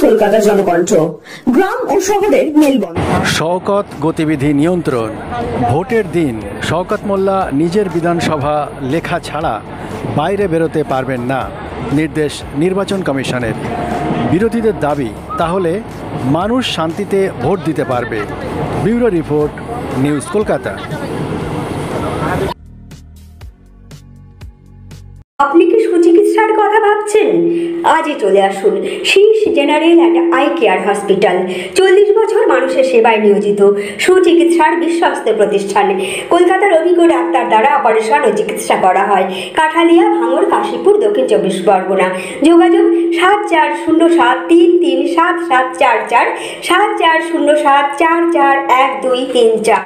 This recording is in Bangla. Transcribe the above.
কলকাতা জনকণ্ঠ, গ্রাম ও শহরের মেলবন্ধন। শওকত গতিবিধি নিয়ন্ত্রণ। ভোটের দিন শওকত মোল্লা নিজের বিধানসভা লেখা ছাড়া বাইরে বেরোতে পারবেন না, নির্দেশ নির্বাচন কমিশনের। বিরোধীদের দাবি, তাহলে মানুষ শান্তিতে ভোট দিতে পারবে। Bureau report, news Kolkata. আপনি কি সুচিকিৎসার কথা ভাবছেন? আজই চলে আসুন শীষ general and eye care hospital. 40 বছর মানুষের সেবায় নিয়োজিত সুচিকিৎসার বিশ্বস্ত প্রতিষ্ঠান। কলকাতার অভিজ্ঞ ডাক্তার দ্বারা অপারেশন ও চিকিৎসা করা হয়। কাঠালিয়া, ভাঙড়, কাশীপুর, দক্ষিণ 24 পরগনা। যোগাযোগ 7407337744, 7407441234।